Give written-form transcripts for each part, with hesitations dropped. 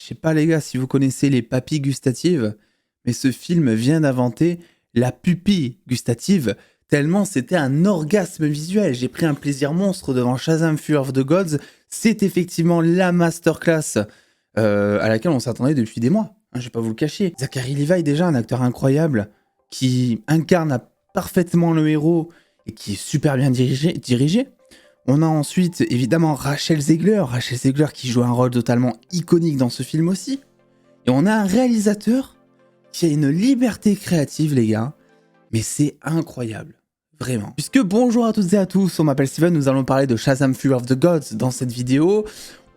Je sais pas les gars si vous connaissez les papilles gustatives, mais ce film vient d'inventer la pupille gustative, tellement c'était un orgasme visuel. J'ai pris un plaisir monstre devant Shazam Fury of the Gods. C'est effectivement la masterclass à laquelle on s'attendait depuis des mois. Hein, je vais pas vous le cacher. Zachary Levi, déjà un acteur incroyable, qui incarne parfaitement le héros et qui est super bien dirigé. On a ensuite, évidemment, Rachel Zegler qui joue un rôle totalement iconique dans ce film aussi. Et on a un réalisateur qui a une liberté créative, les gars, mais c'est incroyable, vraiment. Puisque bonjour à toutes et à tous, on m'appelle Steven, nous allons parler de Shazam Fury of the Gods dans cette vidéo.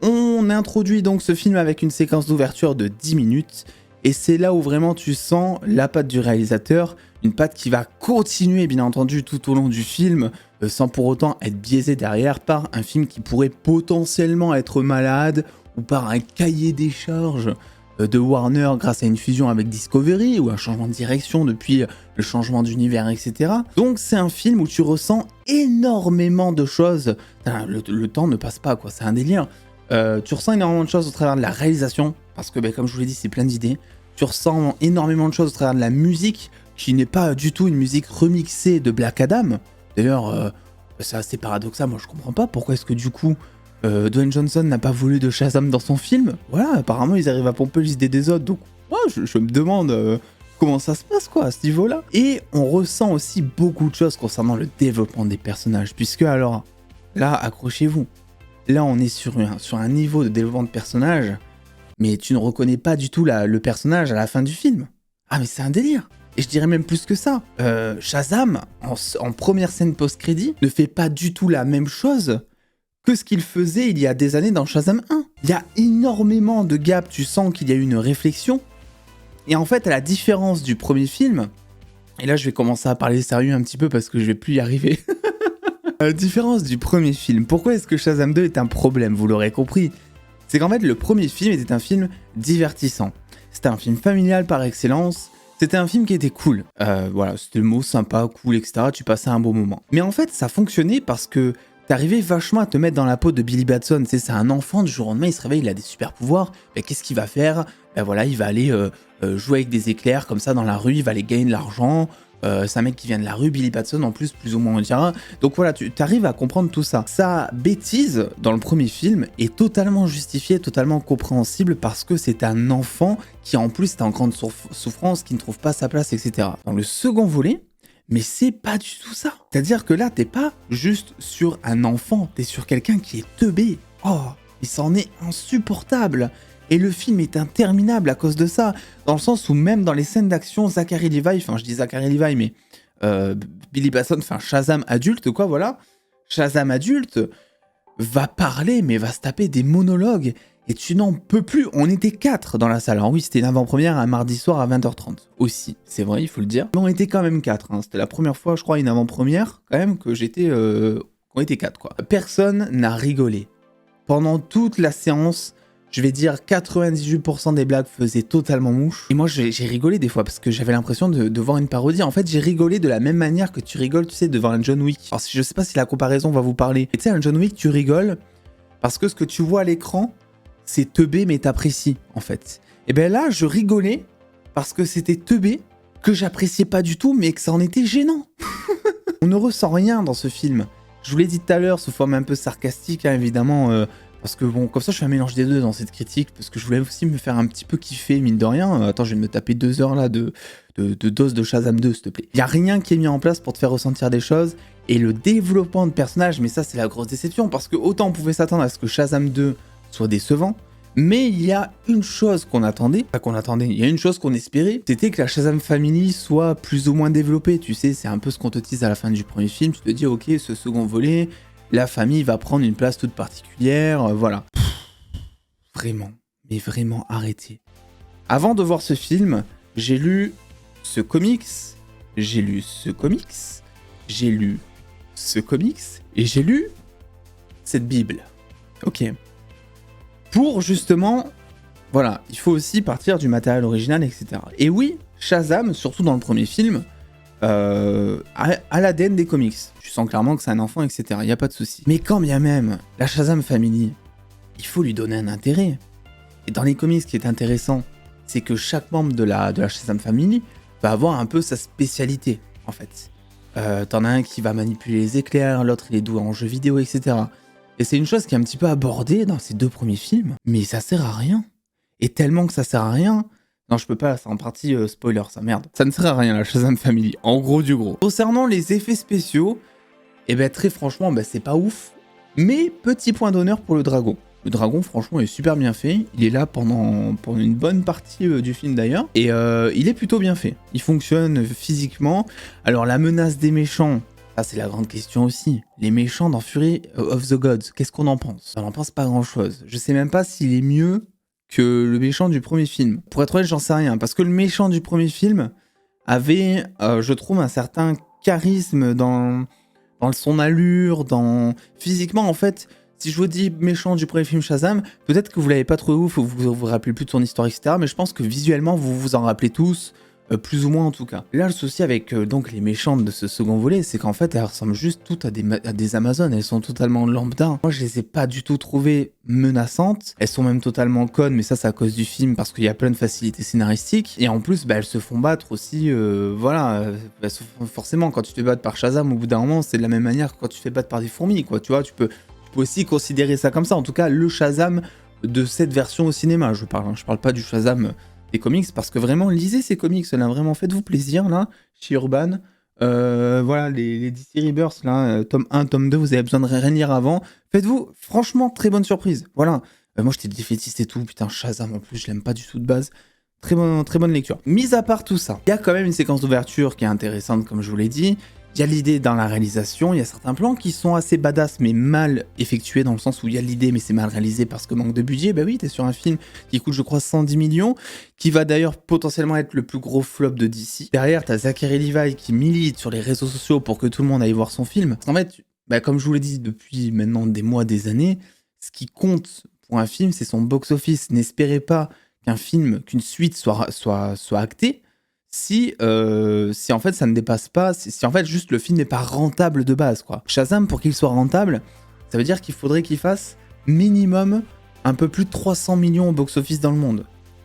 On introduit donc ce film avec une séquence d'ouverture de 10 minutes, et c'est là où vraiment tu sens la patte du réalisateur, une patte qui va continuer bien entendu tout au long du film, sans pour autant être biaisé derrière par un film qui pourrait potentiellement être malade, ou par un cahier des charges de Warner grâce à une fusion avec Discovery, ou un changement de direction depuis le changement d'univers, etc. Donc c'est un film où tu ressens énormément de choses, le temps ne passe pas quoi, c'est un délire. Tu ressens énormément de choses au travers de la réalisation, parce que comme je vous l'ai dit, c'est plein d'idées. Tu ressens énormément de choses au travers de la musique, qui n'est pas du tout une musique remixée de Black Adam. D'ailleurs, c'est assez paradoxal, moi je comprends pas pourquoi est-ce que du coup Dwayne Johnson n'a pas voulu de Shazam dans son film. Voilà, apparemment ils arrivent à pomper les idées des autres, donc moi je me demande comment ça se passe quoi à ce niveau-là. Et on ressent aussi beaucoup de choses concernant le développement des personnages, puisque alors, là accrochez-vous, là on est sur un niveau de développement de personnage, mais tu ne reconnais pas du tout le personnage à la fin du film. Ah mais c'est un délire. Et je dirais même plus que ça. Shazam, en première scène post-crédit, ne fait pas du tout la même chose que ce qu'il faisait il y a des années dans Shazam 1. Il y a énormément de gaps, tu sens qu'il y a eu une réflexion. Et en fait, à la différence du premier film, et là je vais commencer à parler sérieux un petit peu parce que je vais plus y arriver. À la différence du premier film, pourquoi est-ce que Shazam 2 est un problème, vous l'aurez compris? C'est qu'en fait, le premier film était un film divertissant. C'était un film familial par excellence. C'était un film qui était cool. Voilà, c'était le mot sympa, cool, etc. Tu passais un bon moment. Mais en fait, ça fonctionnait parce que t'arrivais vachement à te mettre dans la peau de Billy Batson. Tu sais, c'est un enfant, du jour au lendemain, il se réveille, il a des super pouvoirs. Ben, qu'est-ce qu'il va faire? Ben voilà, il va aller jouer avec des éclairs comme ça dans la rue, il va aller gagner de l'argent. C'est un mec qui vient de la rue, Billy Batson en plus ou moins on dira. Donc voilà, tu arrives à comprendre tout ça. Sa bêtise dans le premier film est totalement justifiée, totalement compréhensible parce que c'est un enfant qui en plus est en grande souffrance, qui ne trouve pas sa place, etc. Dans le second volet, mais c'est pas du tout ça. C'est-à-dire que là, t'es pas juste sur un enfant, t'es sur quelqu'un qui est teubé. Oh, il s'en est insupportable. Et le film est interminable à cause de ça, dans le sens où même dans les scènes d'action, Zachary Levi, enfin je dis Zachary Levi, mais Billy Batson, enfin Shazam adulte, quoi, voilà. Shazam adulte va parler, mais va se taper des monologues, et tu n'en peux plus. On était 4 dans la salle. Alors oui, c'était une avant-première un mardi soir à 20h30, aussi, c'est vrai, il faut le dire. Mais on était quand même 4, hein. C'était la première fois, je crois, une avant-première, quand même, que j'étais... on était 4, quoi. Personne n'a rigolé. Pendant toute la séance... Je vais dire 98% des blagues faisaient totalement mouche. Et moi, j'ai rigolé des fois parce que j'avais l'impression de voir une parodie. En fait, j'ai rigolé de la même manière que tu rigoles, tu sais, devant un John Wick. Alors, je sais pas si la comparaison va vous parler. Et tu sais, un John Wick, tu rigoles parce que ce que tu vois à l'écran, c'est teubé, mais t'apprécies, en fait. Et bien là, je rigolais parce que c'était teubé, que j'appréciais pas du tout, mais que ça en était gênant. On ne ressent rien dans ce film. Je vous l'ai dit tout à l'heure, sous forme un peu sarcastique, hein, évidemment... Parce que bon, comme ça je fais un mélange des deux dans cette critique, parce que je voulais aussi me faire un petit peu kiffer, mine de rien. Attends, je vais me taper 2 heures là de dose de Shazam 2, s'il te plaît. Il n'y a rien qui est mis en place pour te faire ressentir des choses, et le développement de personnages, mais ça c'est la grosse déception, parce que autant on pouvait s'attendre à ce que Shazam 2 soit décevant, mais il y a une chose qu'on attendait, il y a une chose qu'on espérait, c'était que la Shazam Family soit plus ou moins développée, tu sais, c'est un peu ce qu'on te tease à la fin du premier film, tu te dis ok, ce second volet... La famille va prendre une place toute particulière, voilà. Vraiment, mais vraiment arrêtez. Avant de voir ce film, j'ai lu ce comics, j'ai lu ce comics, j'ai lu ce comics, et j'ai lu cette Bible. Ok. Pour justement, voilà, il faut aussi partir du matériel original, etc. Et oui, Shazam, surtout dans le premier film, à l'ADN des comics. Tu sens clairement que c'est un enfant, etc. Il n'y a pas de souci. Mais quand bien même, la Shazam Family, il faut lui donner un intérêt. Et dans les comics, ce qui est intéressant, c'est que chaque membre de la Shazam Family va avoir un peu sa spécialité, en fait. T'en as un qui va manipuler les éclairs, l'autre il est doué en jeux vidéo, etc. Et c'est une chose qui est un petit peu abordée dans ces 2 premiers films, mais ça sert à rien. Et tellement que ça sert à rien... Non, je peux pas, c'est en partie spoiler, ça, merde. Ça ne sert à rien, la Shazam Family, en gros du gros. Concernant les effets spéciaux, eh ben très franchement, c'est pas ouf. Mais petit point d'honneur pour le dragon. Le dragon, franchement, est super bien fait. Il est là pendant une bonne partie du film d'ailleurs. Et il est plutôt bien fait. Il fonctionne physiquement. Alors la menace des méchants, ça c'est la grande question aussi. Les méchants dans Fury of the Gods, qu'est-ce qu'on en pense? On en pense pas grand-chose. Je sais même pas s'il est mieux que le méchant du premier film. Pour être honnête, j'en sais rien. Parce que le méchant du premier film avait, je trouve, un certain charisme dans son allure, physiquement en fait. Si je vous dis méchant du premier film Shazam, peut-être que vous l'avez pas trouvé ouf, ou vous vous rappelez plus de son histoire, etc. Mais je pense que visuellement, vous vous en rappelez tous, plus ou moins en tout cas. Là, le souci avec donc les méchantes de ce second volet, c'est qu'en fait, elles ressemblent juste toutes à des Amazones. Elles sont totalement lambda. Moi, je les ai pas du tout trouvées menaçantes. Elles sont même totalement connes, mais ça, c'est à cause du film, parce qu'il y a plein de facilités scénaristiques. Et en plus, elles se font battre aussi, forcément, quand tu te fais battre par Shazam, au bout d'un moment, c'est de la même manière que quand tu te fais battre par des fourmis, quoi. Tu vois, tu peux aussi considérer ça comme ça. En tout cas, le Shazam de cette version au cinéma, je parle pas du Shazam des comics, parce que vraiment, lisez ces comics, là, vraiment, faites-vous plaisir, là, chez Urban. Voilà, les DC Rebirth, là, tome 1, tome 2, vous avez besoin de rien lire avant. Faites-vous, franchement, très bonne surprise. Voilà. Moi, j'étais défaitiste et tout. Putain, Shazam, en plus, je l'aime pas du tout de base. Très bonne lecture. Mis à part tout ça, il y a quand même une séquence d'ouverture qui est intéressante, comme je vous l'ai dit. Il y a l'idée dans la réalisation, il y a certains plans qui sont assez badass mais mal effectués, dans le sens où il y a l'idée mais c'est mal réalisé parce que manque de budget. Bah oui, t'es sur un film qui coûte je crois 110 millions, qui va d'ailleurs potentiellement être le plus gros flop de DC. Derrière, t'as Zachary Levi qui milite sur les réseaux sociaux pour que tout le monde aille voir son film. En fait, comme je vous l'ai dit depuis maintenant des mois, des années, ce qui compte pour un film, c'est son box-office. N'espérez pas qu'une suite soit actée, si en fait ça ne dépasse pas, si en fait juste le film n'est pas rentable de base, quoi. Shazam, pour qu'il soit rentable, ça veut dire qu'il faudrait qu'il fasse minimum un peu plus de 300 millions au box-office dans le monde.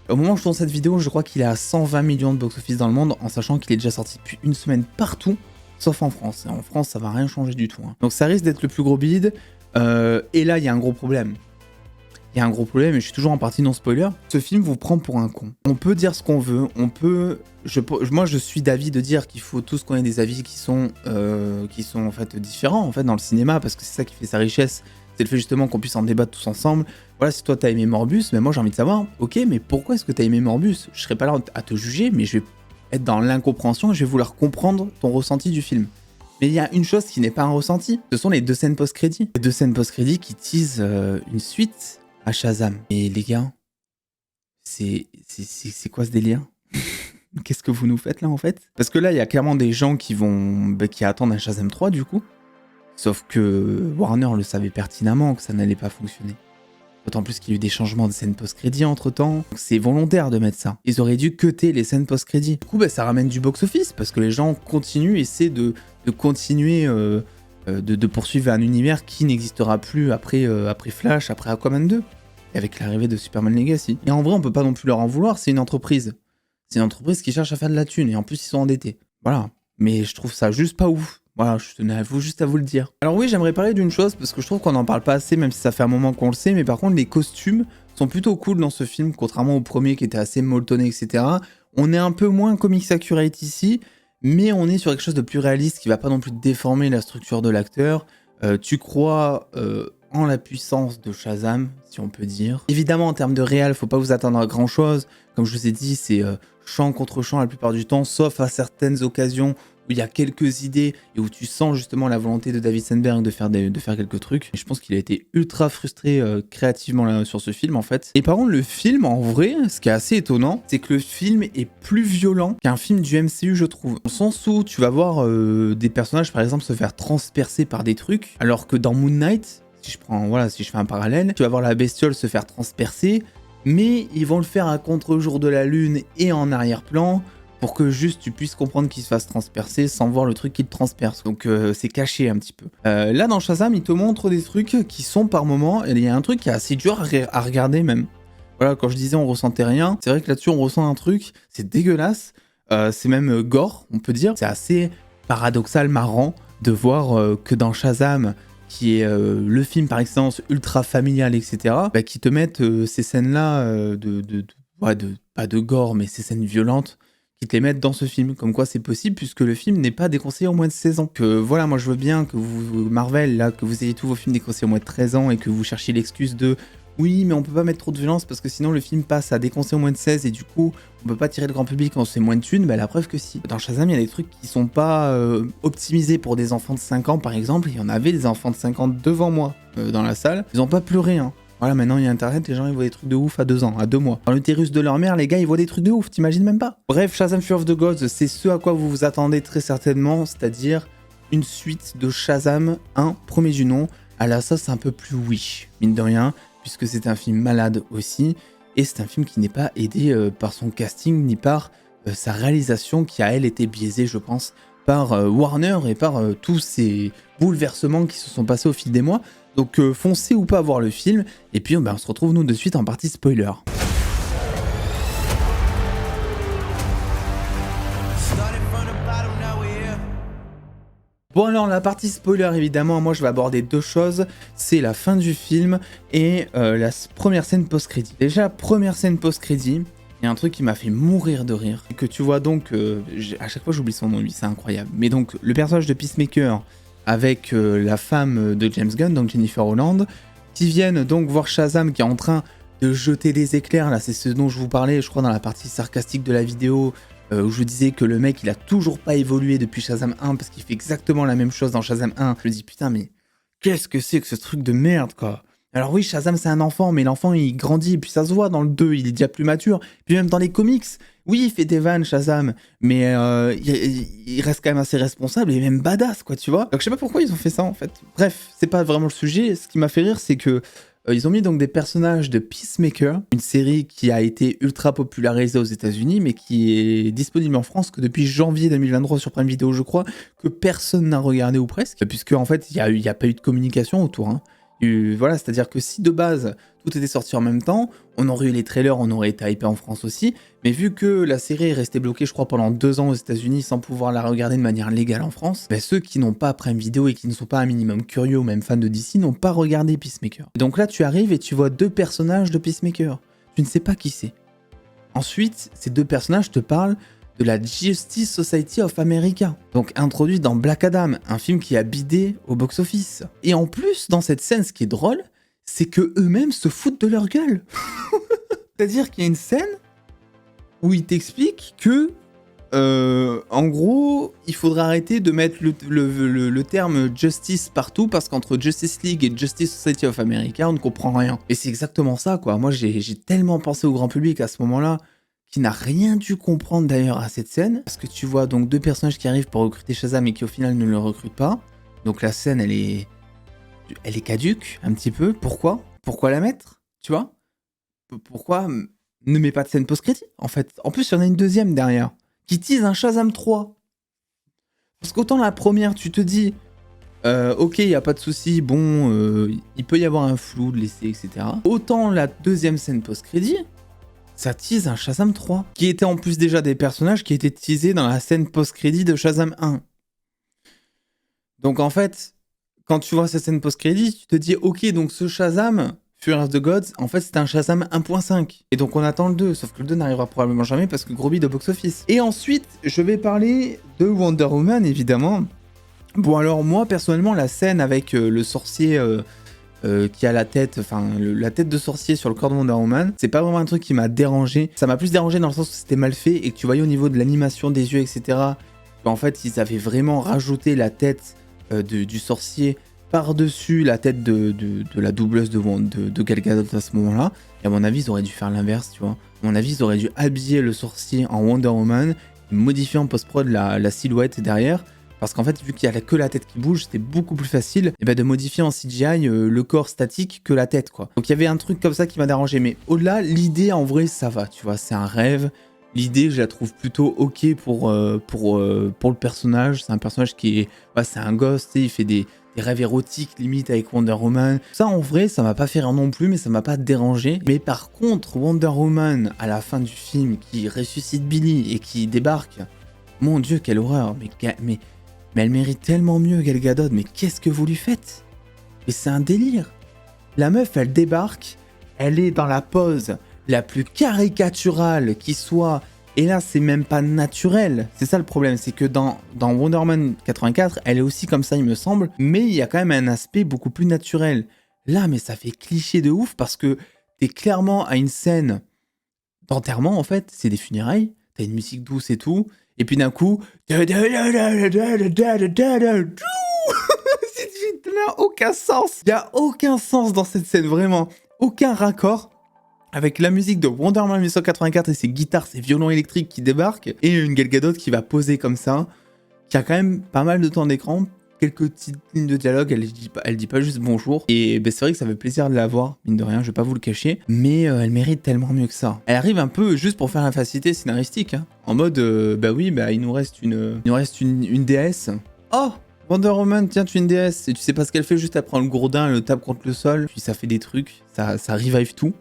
Au moment où je tourne cette vidéo, je crois qu'il est à 120 millions de box-office dans le monde, en sachant qu'il est déjà sorti depuis une semaine partout, sauf en France. Et en France, ça va rien changer du tout, hein. Donc ça risque d'être le plus gros bide, et là, il y a un gros problème. Il y a un gros problème, et je suis toujours en partie non spoiler. Ce film vous prend pour un con. On peut dire ce qu'on veut, moi je suis d'avis de dire qu'il faut tous qu'on ait des avis qui sont en fait différents en fait dans le cinéma, parce que c'est ça qui fait sa richesse, c'est le fait justement qu'on puisse en débattre tous ensemble. Voilà, si toi t'as aimé Morbius, mais moi j'ai envie de savoir, ok, mais pourquoi est-ce que t'as aimé Morbius? Je serai pas là à te juger, mais je vais être dans l'incompréhension et je vais vouloir comprendre ton ressenti du film. Mais il y a une chose qui n'est pas un ressenti, ce sont les 2 scènes post-crédit. Les 2 scènes post-crédit qui teasent une suite à Shazam. Et les gars, c'est quoi ce délire? Qu'est-ce que vous nous faites là en fait? Parce que là, il y a clairement des gens qui attendent un Shazam 3 du coup. Sauf que Warner le savait pertinemment que ça n'allait pas fonctionner. D'autant plus qu'il y a eu des changements de scènes post-crédit entre temps. C'est volontaire de mettre ça. Ils auraient dû cutter les scènes post-crédit. Du coup, ça ramène du box-office parce que les gens continuent, essaient de continuer de poursuivre un univers qui n'existera plus après Flash, après Aquaman 2, et avec l'arrivée de Superman Legacy. Et en vrai, on peut pas non plus leur en vouloir, c'est une entreprise. C'est une entreprise qui cherche à faire de la thune, et en plus ils sont endettés. Voilà. Mais je trouve ça juste pas ouf. Voilà, je tenais juste à vous le dire. Alors oui, j'aimerais parler d'une chose, parce que je trouve qu'on en parle pas assez, même si ça fait un moment qu'on le sait, mais par contre, les costumes sont plutôt cool dans ce film, contrairement au premier qui était assez molletonné, etc. On est un peu moins comics accurate ici, mais on est sur quelque chose de plus réaliste qui va pas non plus déformer la structure de l'acteur. Tu crois en la puissance de Shazam, si on peut dire. Évidemment, en termes de réal, faut pas vous attendre à grand chose. Comme je vous ai dit, c'est champ contre champ la plupart du temps, sauf à certaines occasions où il y a quelques idées et où tu sens justement la volonté de David Sandberg de faire quelques trucs. Et je pense qu'il a été ultra frustré créativement là, sur ce film en fait. Et par contre, le film, en vrai, ce qui est assez étonnant, c'est que le film est plus violent qu'un film du MCU, je trouve. Dans le sens où tu vas voir des personnages, par exemple, se faire transpercer par des trucs, alors que dans Moon Knight, si je fais un parallèle, tu vas voir la bestiole se faire transpercer, mais ils vont le faire à contre-jour de la lune et en arrière-plan, pour que juste tu puisses comprendre qu'il se fasse transpercer sans voir le truc qui te transperce. Donc c'est caché un petit peu. Là dans Shazam, il te montre des trucs qui sont par moments, et il y a un truc qui est assez dur à regarder même. Voilà, quand je disais on ressentait rien, c'est vrai que là-dessus on ressent un truc, c'est dégueulasse, c'est même gore, on peut dire. C'est assez paradoxal, marrant de voir que dans Shazam, qui est le film par excellence ultra familial, etc., bah, qui te mettent ces scènes-là ouais, pas de gore, mais ces scènes violentes, qui te les mettent dans ce film. Comme quoi c'est possible, puisque le film n'est pas déconseillé au moins de 16 ans. Que voilà, moi je veux bien que vous, Marvel, là, que vous ayez tous vos films déconseillés au moins de 13 ans et que vous cherchiez l'excuse de oui, mais on peut pas mettre trop de violence parce que sinon le film passe à déconseiller au moins de 16 et du coup on peut pas tirer le grand public quand c'est moins de thunes. Bah la preuve que si. Dans Shazam, il y a des trucs qui sont pas optimisés pour des enfants de 5 ans par exemple. Il y en avait des enfants de 5 ans devant moi dans la salle. Ils ont pas pleuré, hein. Voilà, maintenant il y a internet, les gens ils voient des trucs de ouf à 2 ans, à 2 mois. Dans l'utérus de leur mère, les gars ils voient des trucs de ouf, t'imagines même pas. Bref, Shazam Fury of the Gods, c'est ce à quoi vous vous attendez très certainement, c'est-à-dire une suite de Shazam 1, premier du nom, à la sauce un peu plus wish, mine de rien, puisque c'est un film malade aussi, et c'est un film qui n'est pas aidé par son casting, ni par sa réalisation, qui a elle été biaisée, je pense, par Warner et par tous ces bouleversements qui se sont passés au fil des mois. Donc foncez ou pas voir le film, et puis on se retrouve nous de suite en partie spoiler. Bon alors la partie spoiler évidemment, moi je vais aborder deux choses, c'est la fin du film et la première scène post-crédit. Déjà première scène post-crédit, il y a un truc qui m'a fait mourir de rire, que tu vois donc, à chaque fois j'oublie son nom lui, c'est incroyable, mais donc le personnage de Peacemaker avec la femme de James Gunn, donc Jennifer Holland, qui viennent donc voir Shazam qui est en train de jeter des éclairs, là c'est ce dont je vous parlais je crois dans la partie sarcastique de la vidéo, où je disais que le mec il a toujours pas évolué depuis Shazam 1 parce qu'il fait exactement la même chose dans Shazam 1. Je me dis putain mais qu'est-ce que c'est que ce truc de merde quoi. Alors oui Shazam c'est un enfant mais l'enfant il grandit et puis ça se voit dans le 2 il est déjà plus mature. Puis même dans les comics, oui il fait des vannes Shazam mais il reste quand même assez responsable et même badass quoi tu vois. Donc je sais pas pourquoi ils ont fait ça en fait. Bref c'est pas vraiment le sujet, ce qui m'a fait rire c'est que ils ont mis donc des personnages de Peacemaker, une série qui a été ultra popularisée aux États-Unis, mais qui est disponible en France que depuis janvier 2023 sur Prime Video, je crois, que personne n'a regardé ou presque, puisque en fait, il y a pas eu de communication autour. Hein. Voilà, c'est-à-dire que si de base tout était sorti en même temps, on aurait eu les trailers, on aurait été hypé en France aussi, mais vu que la série est restée bloquée, je crois, pendant 2 ans aux États-Unis sans pouvoir la regarder de manière légale en France, bah, ceux qui n'ont pas Prime Video et qui ne sont pas un minimum curieux ou même fans de DC n'ont pas regardé Peacemaker. Et donc là, tu arrives et tu vois 2 personnages de Peacemaker. Tu ne sais pas qui c'est. Ensuite, ces 2 personnages te parlent de la Justice Society of America, donc introduit dans Black Adam, un film qui a bidé au box-office. Et en plus, dans cette scène, ce qui est drôle, c'est que eux-mêmes se foutent de leur gueule. C'est-à-dire qu'il y a une scène où ils t'expliquent que, en gros, il faudra arrêter de mettre le terme Justice partout, parce qu'entre Justice League et Justice Society of America, on ne comprend rien. Et c'est exactement ça, quoi. Moi, j'ai tellement pensé au grand public à ce moment-là, qui n'a rien dû comprendre d'ailleurs à cette scène, parce que tu vois donc 2 personnages qui arrivent pour recruter Shazam et qui au final ne le recrutent pas. Donc la scène, elle est caduque un petit peu. Pourquoi la mettre? Tu vois? Pourquoi ne mets pas de scène post-crédit en fait? En plus, il y en a une deuxième derrière qui tease un Shazam 3. Parce qu'autant la première, tu te dis ok, il n'y a pas de souci, bon, il peut y avoir un flou de l'essai, etc. Autant la deuxième scène post-crédit, ça tease un Shazam 3, qui était en plus déjà des personnages qui étaient teasés dans la scène post-crédit de Shazam 1. Donc en fait, quand tu vois cette scène post-crédit, tu te dis ok, donc ce Shazam, Fury of the Gods, en fait c'est un Shazam 1.5. Et donc on attend le 2, sauf que le 2 n'arrivera probablement jamais parce que gros bide au box-office. Et ensuite, je vais parler de Wonder Woman, évidemment. Bon alors moi, personnellement, la scène avec le sorcier... qui a la tête, la tête de sorcier sur le corps de Wonder Woman, c'est pas vraiment un truc qui m'a dérangé. Ça m'a plus dérangé dans le sens où c'était mal fait et que tu voyais au niveau de l'animation des yeux, etc. qu'en fait ils avaient vraiment rajouté la tête du sorcier par-dessus la tête de la doubleuse de Gal Gadot à ce moment-là. Et à mon avis, ils auraient dû faire l'inverse, tu vois. À mon avis, ils auraient dû habiller le sorcier en Wonder Woman, modifier en post-prod la silhouette derrière. Parce qu'en fait, vu qu'il y a que la tête qui bouge, c'était beaucoup plus facile de modifier en CGI le corps statique que la tête, quoi. Donc il y avait un truc comme ça qui m'a dérangé. Mais au-delà, l'idée, en vrai, ça va, tu vois. C'est un rêve. L'idée, je la trouve plutôt ok pour le personnage. C'est un personnage qui est... Ouais, c'est un gosse, tu sais, il fait des des rêves érotiques limite avec Wonder Woman. Ça en vrai, ça m'a pas fait rire non plus, mais ça m'a pas dérangé. Mais par contre, Wonder Woman à la fin du film qui ressuscite Billy et qui débarque, mon Dieu, quelle horreur. Mais elle mérite tellement mieux, Gal Gadot. Mais qu'est-ce que vous lui faites? Mais c'est un délire. La meuf, elle débarque, elle est dans la pose la plus caricaturale qui soit. Et là, c'est même pas naturel. C'est ça le problème, c'est que dans Wonder Woman 84, elle est aussi comme ça, il me semble, mais il y a quand même un aspect beaucoup plus naturel. Là, mais ça fait cliché de ouf parce que t'es clairement à une scène d'enterrement, en fait, c'est des funérailles, t'as une musique douce et tout, et puis d'un coup... Ça n'a aucun sens. Il n'y a aucun sens dans cette scène, vraiment. Aucun raccord. Avec la musique de Wonder Woman 1984 et ses guitares, ses violons électriques qui débarquent, et une Gal Gadot qui va poser comme ça, qui a quand même pas mal de temps d'écran, quelques petites lignes de dialogue, elle dit pas juste bonjour, et ben, c'est vrai que ça fait plaisir de la voir, mine de rien, je vais pas vous le cacher, mais elle mérite tellement mieux que ça. Elle arrive un peu juste pour faire la facilité scénaristique, hein, en mode, bah oui, bah il nous reste une déesse. Oh, Wonder Woman, tiens, tu es une déesse, et tu sais pas ce qu'elle fait, juste elle prend le gourdin, elle le tape contre le sol, puis ça fait des trucs, ça revive tout.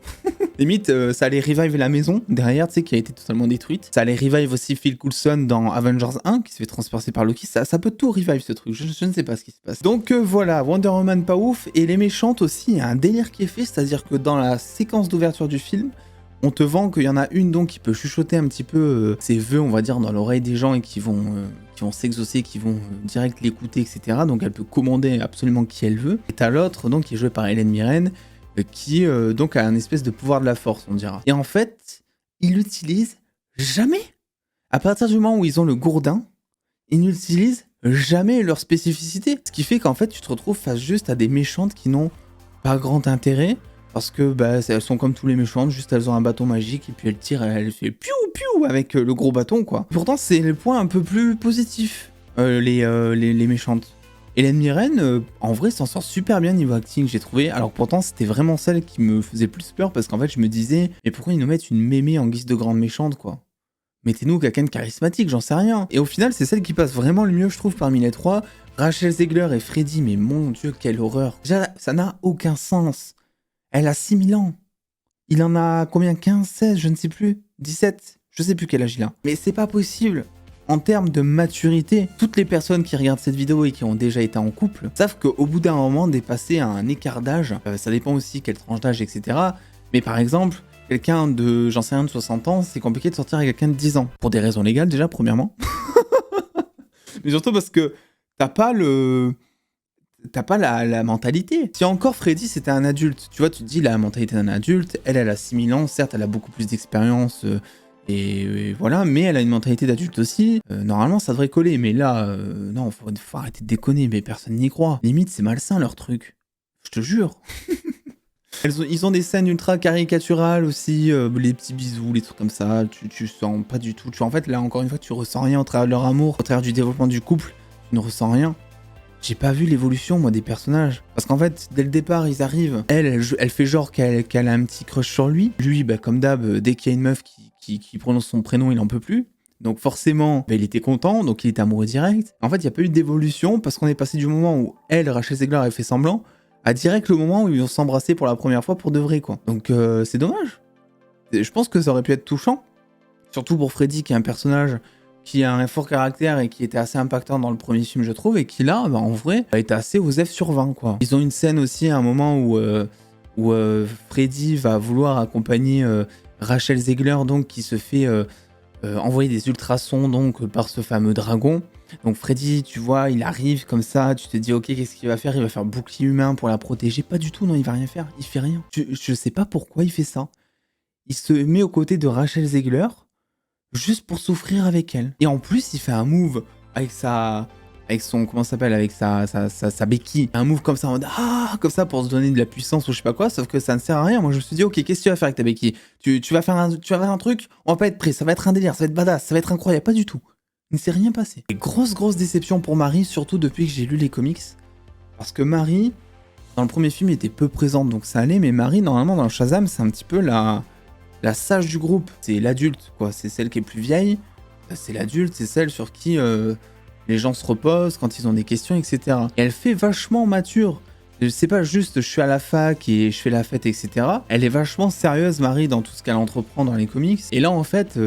Limite, ça allait revive la maison derrière, tu sais, qui a été totalement détruite. Ça allait revive aussi Phil Coulson dans Avengers 1, qui se fait transpercer par Loki. Ça peut tout revive ce truc, je ne sais pas ce qui se passe. Donc voilà, Wonder Woman pas ouf, et les méchantes aussi, il y a un délire qui est fait, c'est-à-dire que dans la séquence d'ouverture du film, on te vend qu'il y en a une donc qui peut chuchoter un petit peu ses vœux, on va dire, dans l'oreille des gens et qui vont s'exaucer, qui vont direct l'écouter, etc. Donc elle peut commander absolument qui elle veut. Et t'as l'autre donc qui est jouée par Hélène Mirren, qui donc a un espèce de pouvoir de la force, on dira. Et en fait, ils l'utilisent jamais. À partir du moment où ils ont le gourdin, ils n'utilisent jamais leur spécificité. Ce qui fait qu'en fait, tu te retrouves face juste à des méchantes qui n'ont pas grand intérêt, parce que bah, elles sont comme tous les méchantes, juste elles ont un bâton magique, et puis elles tirent, elle fait piou piou avec le gros bâton, quoi. Pourtant, c'est le point un peu plus positif, les méchantes. Hélène Mirren, en vrai, s'en sort super bien niveau acting, j'ai trouvé. Alors pourtant, c'était vraiment celle qui me faisait plus peur, parce qu'en fait, je me disais, mais pourquoi ils nous mettent une mémé en guise de grande méchante, quoi? Mettez-nous quelqu'un de charismatique, j'en sais rien. Et au final, c'est celle qui passe vraiment le mieux, je trouve, parmi les trois. Rachel Zegler et Freddy, mais mon Dieu, quelle horreur. Déjà, ça n'a aucun sens. Elle a 6000 ans. Il en a combien? 15, 16, je ne sais plus. 17, je sais plus quel âge il a. Mais c'est pas possible. En termes de maturité, toutes les personnes qui regardent cette vidéo et qui ont déjà été en couple savent qu'au bout d'un moment, dépasser un écart d'âge, ça dépend aussi quelle tranche d'âge, etc. Mais par exemple, quelqu'un de, j'en sais rien, de 60 ans, c'est compliqué de sortir avec quelqu'un de 10 ans. Pour des raisons légales déjà, premièrement. Mais surtout parce que t'as pas la mentalité. Si encore Freddy c'était un adulte, tu vois, tu te dis la mentalité d'un adulte, elle a 6000 ans, certes elle a beaucoup plus d'expérience, et voilà, mais elle a une mentalité d'adulte aussi. Normalement ça devrait coller, mais là, non, faut arrêter de déconner, mais personne n'y croit. Limite c'est malsain leur truc, je te jure. Ils ont des scènes ultra caricaturales aussi, les petits bisous, les trucs comme ça, tu sens pas du tout. En fait là encore une fois tu ressens rien au travers de leur amour, au travers du développement du couple, tu ne ressens rien. J'ai pas vu l'évolution, moi, des personnages. Parce qu'en fait, dès le départ, ils arrivent. Elle fait genre qu'elle a un petit crush sur lui. Lui, bah, comme d'hab, dès qu'il y a une meuf qui prononce son prénom, il en peut plus. Donc forcément, bah, il était content, donc il était amoureux direct. En fait, il n'y a pas eu d'évolution parce qu'on est passé du moment où elle, Rachel Zegler, elle fait semblant, à direct le moment où ils vont s'embrasser pour la première fois pour de vrai, quoi. Donc c'est dommage. Je pense que ça aurait pu être touchant. Surtout pour Freddy, qui est un personnage qui a un fort caractère et qui était assez impactant dans le premier film, je trouve, et qui là, bah, en vrai, a été assez aux F sur 20, quoi. Ils ont une scène aussi à un moment où Freddy va vouloir accompagner Rachel Zegler, donc qui se fait envoyer des ultrasons donc par ce fameux dragon. Donc Freddy, tu vois, il arrive comme ça, tu te dis ok, qu'est-ce qu'il va faire? Il va faire bouclier humain pour la protéger. Pas du tout, non, il va rien faire, il fait rien. Je sais pas pourquoi il fait ça. Il se met aux côtés de Rachel Zegler juste pour souffrir avec elle. Et en plus, il fait un move avec son, comment ça s'appelle, avec sa béquille. Un move comme ça, en mode, comme ça pour se donner de la puissance ou je sais pas quoi, sauf que ça ne sert à rien. Moi, je me suis dit, ok, qu'est-ce que tu vas faire avec ta béquille? Tu vas faire un truc, on va pas être prêt, ça va être un délire, ça va être badass, ça va être incroyable, pas du tout. Il ne s'est rien passé. Et grosse déception pour Marie, surtout depuis que j'ai lu les comics. Parce que Marie, dans le premier film, était peu présente, donc ça allait, mais Marie, normalement, dans le Shazam, c'est un petit peu la sage du groupe. C'est l'adulte, quoi. C'est celle qui est plus vieille. C'est l'adulte, c'est celle sur qui les gens se reposent quand ils ont des questions, etc. Et elle fait vachement mature. C'est pas juste je suis à la fac et je fais la fête, etc. Elle est vachement sérieuse, Marie, dans tout ce qu'elle entreprend dans les comics. Et là, en fait,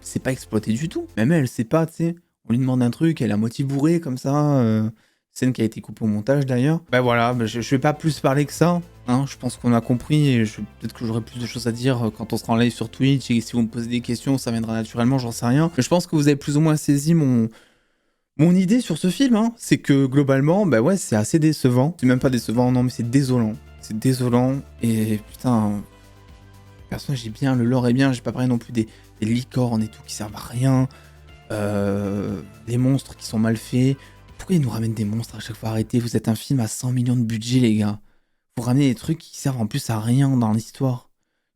c'est pas exploité du tout. Même elle, sait pas, tu sais. On lui demande un truc, elle est à moitié bourrée comme ça. Scène qui a été coupée au montage d'ailleurs. Bah voilà, je vais pas plus parler que ça. Hein, je pense qu'on a compris et peut-être que j'aurai plus de choses à dire quand on sera en live sur Twitch. Et si vous me posez des questions, ça viendra naturellement, j'en sais rien. Mais je pense que vous avez plus ou moins saisi mon idée sur ce film, hein, c'est que globalement, bah ouais, c'est assez décevant. C'est même pas décevant, non, mais c'est désolant. C'est désolant, et putain, le personnage est bien, le lore est bien, j'ai pas parlé non plus des licornes et tout qui servent à rien, les monstres qui sont mal faits. Pourquoi ils nous ramènent des monstres à chaque fois? Arrêtez, vous êtes un film à 100 millions de budget, les gars. Vous ramenez des trucs qui servent en plus à rien dans l'histoire.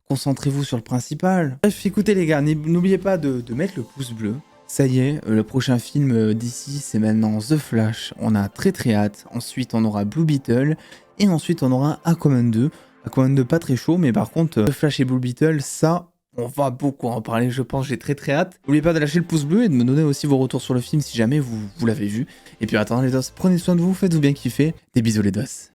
Concentrez-vous sur le principal. Bref, écoutez les gars, n'oubliez pas de mettre le pouce bleu. Ça y est, le prochain film d'ici, c'est maintenant The Flash. On a très très hâte. Ensuite, on aura Blue Beetle. Et ensuite, on aura Aquaman 2. Aquaman 2, pas très chaud, mais par contre, The Flash et Blue Beetle, ça, on va beaucoup en parler, je pense. J'ai très très hâte. N'oubliez pas de lâcher le pouce bleu et de me donner aussi vos retours sur le film si jamais vous l'avez vu. Et puis, attendez les dos, prenez soin de vous, faites-vous bien kiffer. Des bisous les dos.